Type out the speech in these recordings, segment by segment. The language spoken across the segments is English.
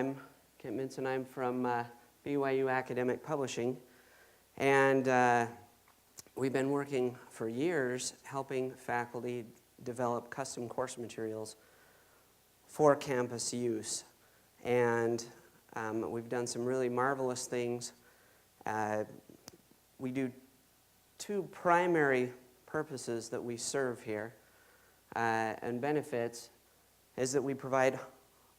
I'm Minson. I'm from BYU Academic Publishing, and we've been working for years helping faculty develop custom course materials for campus use. And we've done some really marvelous things. We do two primary purposes that we serve here and benefits is that we provide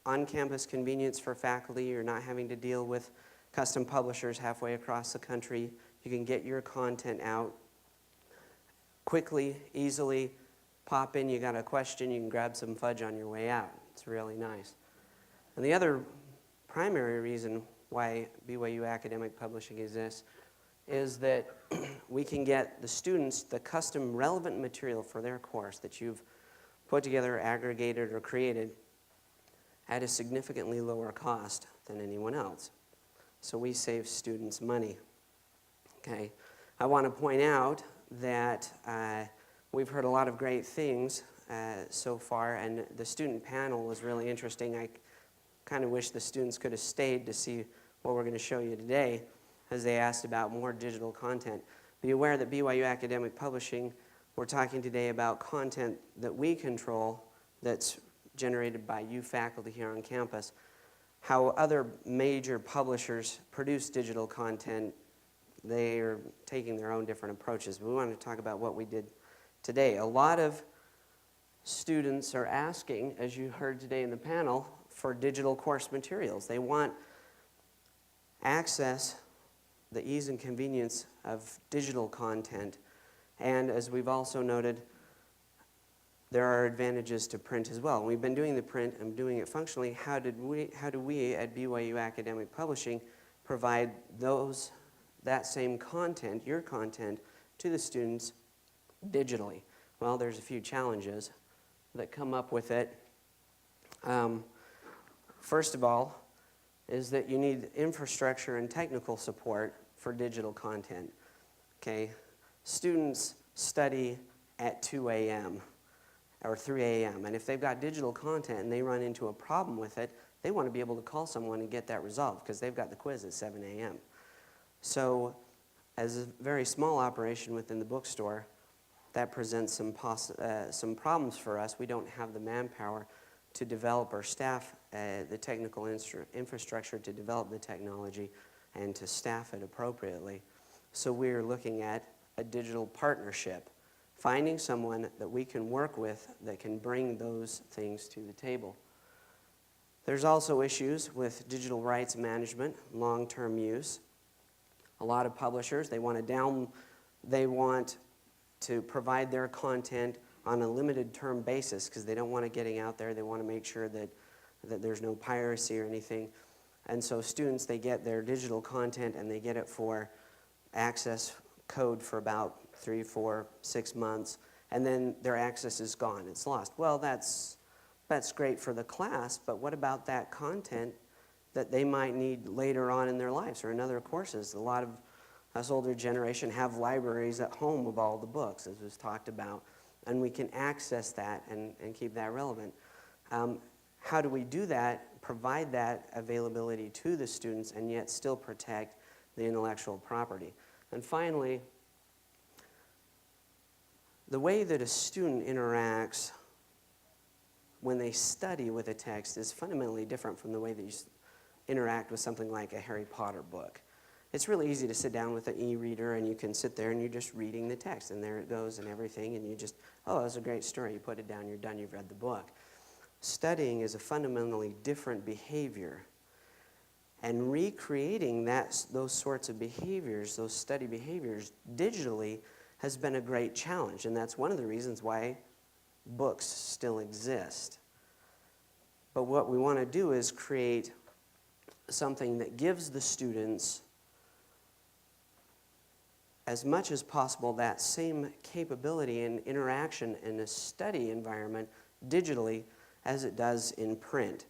on-campus convenience for faculty. You're not having to deal with custom publishers halfway across the country. You can get your content out quickly, easily. Pop in, you got a question, you can grab some fudge on your way out. It's really nice. And the other primary reason why BYU Academic Publishing exists is that we can get the students the custom relevant material for their course that you've put together, aggregated, or created at a significantly lower cost than anyone else. So we save students money. Okay. I want to point out that we've heard a lot of great things so far, and the student panel was really interesting. I kind of wish the students could have stayed to see what we're going to show you today, as they asked about more digital content. Be aware that BYU Academic Publishing, we're talking today about content that we control that's generated by you faculty here on campus. How other major publishers produce digital content, they are taking their own different approaches. But we want to talk about what we did today. A lot of students are asking, as you heard today in the panel, for digital course materials. They want access, the ease and convenience of digital content. And as we've also noted, there are advantages to print as well. We've been doing the print and doing it functionally. How do we at BYU Academic Publishing provide that same content, your content, to the students digitally? Well, there's a few challenges that come up with it. First of all, is that you need infrastructure and technical support for digital content. Okay, students study at 2 a.m. or 3 a.m. And if they've got digital content and they run into a problem with it, they want to be able to call someone and get that resolved because they've got the quiz at 7 a.m. So as a very small operation within the bookstore, that presents some problems for us. We don't have the manpower to develop or staff the technical infrastructure to develop the technology and to staff it appropriately. So we're looking at a digital partnership, finding someone that we can work with that can bring those things to the table. There's also issues with digital rights management, long-term use. A lot of publishers, they want to provide their content on a limited term basis because they don't want it getting out there. They want to make sure that there's no piracy or anything. And so students, they get their digital content and they get it for access code for about 3, 4, 6 months, and then their access is gone. It's lost. Well, that's great for the class, but what about that content that they might need later on in their lives or in other courses? A lot of us older generation have libraries at home of all the books, as was talked about, and we can access that and keep that relevant. How do we do that, provide that availability to the students, and yet still protect the intellectual property? And finally, the way that a student interacts when they study with a text is fundamentally different from the way that you interact with something like a Harry Potter book. It's really easy to sit down with an e-reader and you can sit there and you're just reading the text and there it goes and everything and you just, oh, that's a great story. You put it down, you're done, you've read the book. Studying is a fundamentally different behavior. And recreating those sorts of behaviors, those study behaviors, digitally has been a great challenge. And that's one of the reasons why books still exist. But what we want to do is create something that gives the students as much as possible that same capability and interaction in a study environment digitally as it does in print.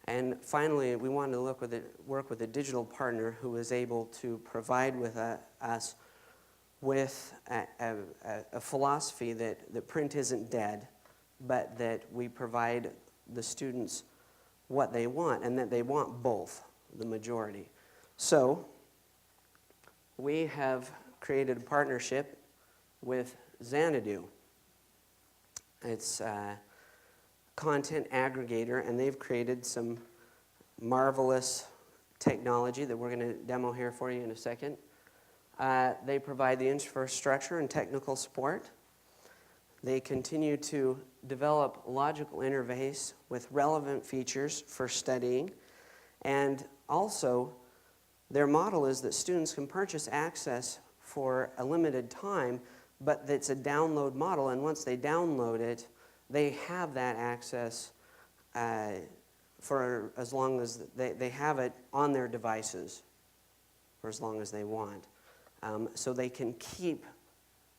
And finally, we wanted to work with a digital partner who is able to provide with us with a philosophy that print isn't dead, but that we provide the students what they want, and that they want both, the majority. So we have created a partnership with Xanadu. It's a content aggregator, and they've created some marvelous technology that we're going to demo here for you in a second. They provide the infrastructure and technical support. They continue to develop logical interface with relevant features for studying. And also, their model is that students can purchase access for a limited time, but it's a download model, and once they download it, they have that access for as long as they have it on their devices for as long as they want. So they can keep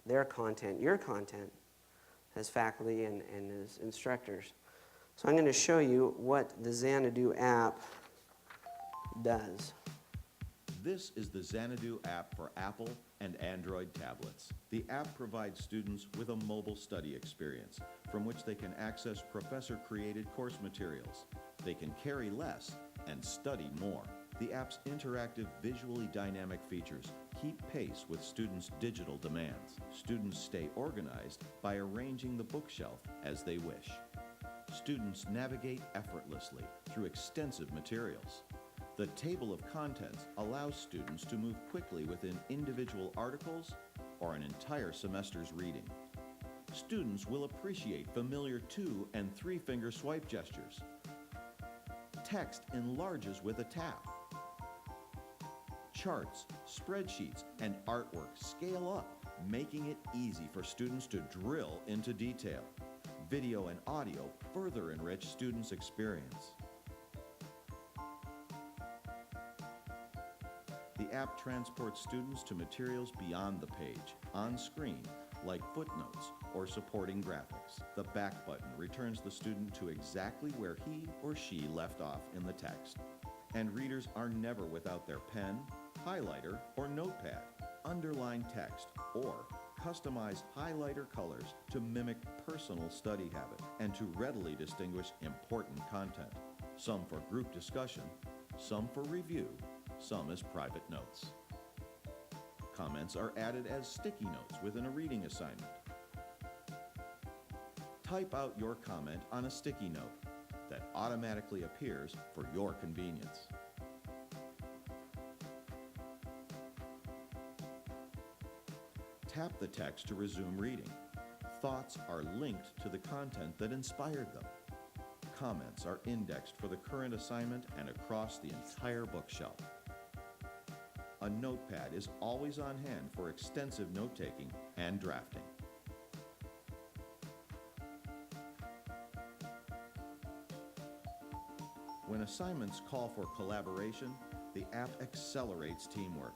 their content, your content, as faculty and as instructors. So I'm going to show you what the Xanadu app does. This is the Xanadu app for Apple and Android tablets. The app provides students with a mobile study experience from which they can access professor-created course materials. They can carry less and study more. The app's interactive, visually dynamic features keep pace with students' digital demands. Students stay organized by arranging the bookshelf as they wish. Students navigate effortlessly through extensive materials. The table of contents allows students to move quickly within individual articles or an entire semester's reading. Students will appreciate familiar 2- and 3-finger swipe gestures. Text enlarges with a tap. Charts, spreadsheets, and artwork scale up, making it easy for students to drill into detail. Video and audio further enrich students' experience. The app transports students to materials beyond the page, on screen, like footnotes or supporting graphics. The back button returns the student to exactly where he or she left off in the text. And readers are never without their pen, highlighter, or notepad. Underline text or customize highlighter colors to mimic personal study habit and to readily distinguish important content. Some for group discussion, some for review, some as private notes. Comments are added as sticky notes within a reading assignment. Type out your comment on a sticky note that automatically appears for your convenience. Tap the text to resume reading. Thoughts are linked to the content that inspired them. Comments are indexed for the current assignment and across the entire bookshelf. A notepad is always on hand for extensive note-taking and drafting. When assignments call for collaboration, the app accelerates teamwork.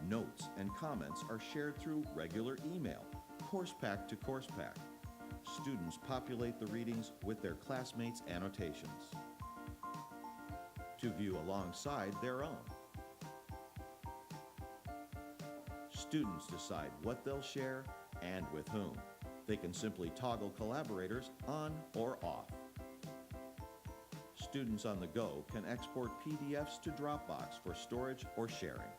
Notes and comments are shared through regular email, course pack to course pack. Students populate the readings with their classmates' annotations to view alongside their own. Students decide what they'll share and with whom. They can simply toggle collaborators on or off. Students on the go can export PDFs to Dropbox for storage or sharing.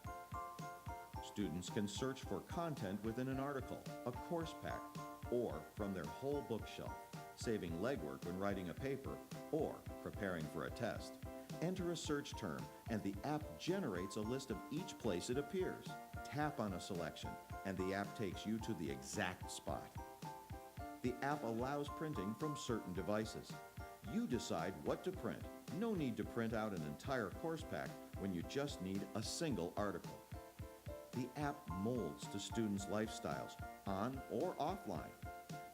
Students can search for content within an article, a course pack, or from their whole bookshelf, saving legwork when writing a paper or preparing for a test. Enter a search term, and the app generates a list of each place it appears. Tap on a selection, and the app takes you to the exact spot. The app allows printing from certain devices. You decide what to print. No need to print out an entire course pack when you just need a single article. The app molds to students' lifestyles, on or offline.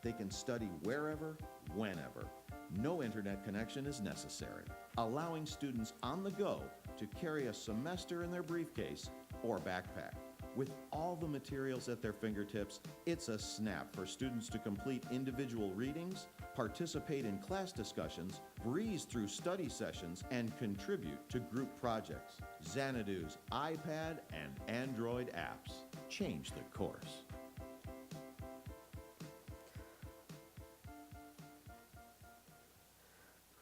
They can study wherever, whenever. No internet connection is necessary, allowing students on the go to carry a semester in their briefcase or backpack. With all the materials at their fingertips, it's a snap for students to complete individual readings, participate in class discussions, breeze through study sessions, and contribute to group projects. Xanadu's iPad and Android apps change the course.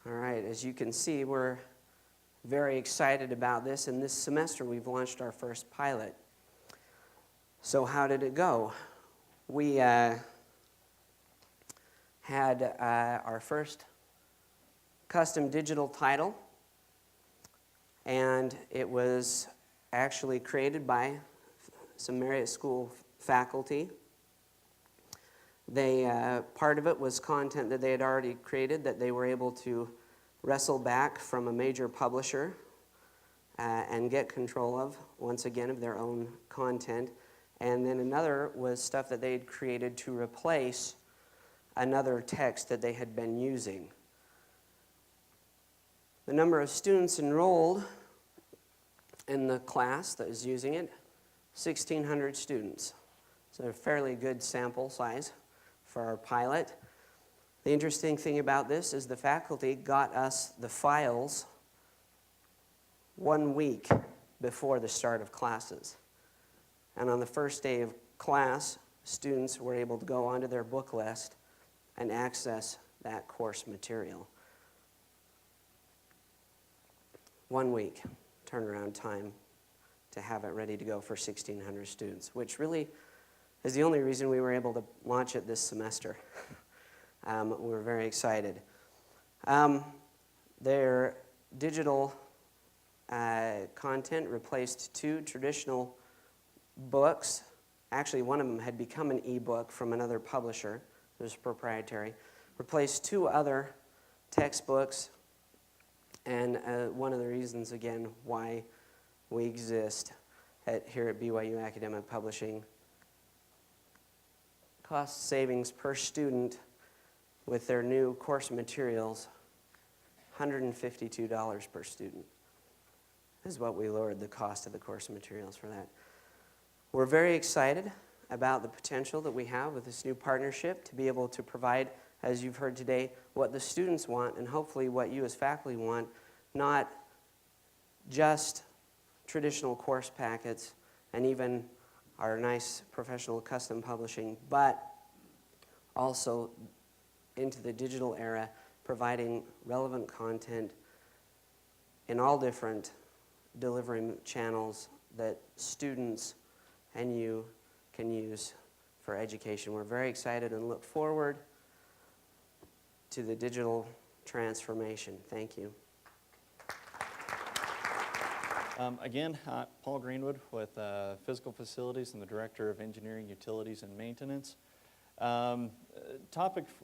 All right, as you can see, we're very excited about this, and this semester we've launched our first pilot. So how did it go? We had our first custom digital title, and it was actually created by some Marriott School faculty. Part of it was content that they had already created that they were able to wrestle back from a major publisher and get control of, once again, of their own content. And then another was stuff that they had created to replace another text that they had been using. The number of students enrolled in the class that was using it, 1,600 students. So a fairly good sample size for our pilot. The interesting thing about this is the faculty got us the files 1 week before the start of classes. And on the first day of class, students were able to go onto their book list and access that course material. 1 week turnaround time to have it ready to go for 1,600 students, which really is the only reason we were able to launch it this semester. We're very excited. Their digital content replaced 2 traditional books. Actually, one of them had become an ebook from another publisher. It was proprietary. Replaced 2 other textbooks, and one of the reasons, again, why we exist here at BYU Academic Publishing. Cost savings per student with their new course materials, $152 per student is what we lowered the cost of the course materials for that. We're very excited about the potential that we have with this new partnership to be able to provide, as you've heard today, what the students want and hopefully what you as faculty want, not just traditional course packets and even our nice professional custom publishing, but also into the digital era, providing relevant content in all different delivery channels that students and you can use for education. We're very excited and look forward to the digital transformation. Thank you. Again, Paul Greenwood with Physical Facilities and the Director of Engineering, Utilities, and Maintenance. Topic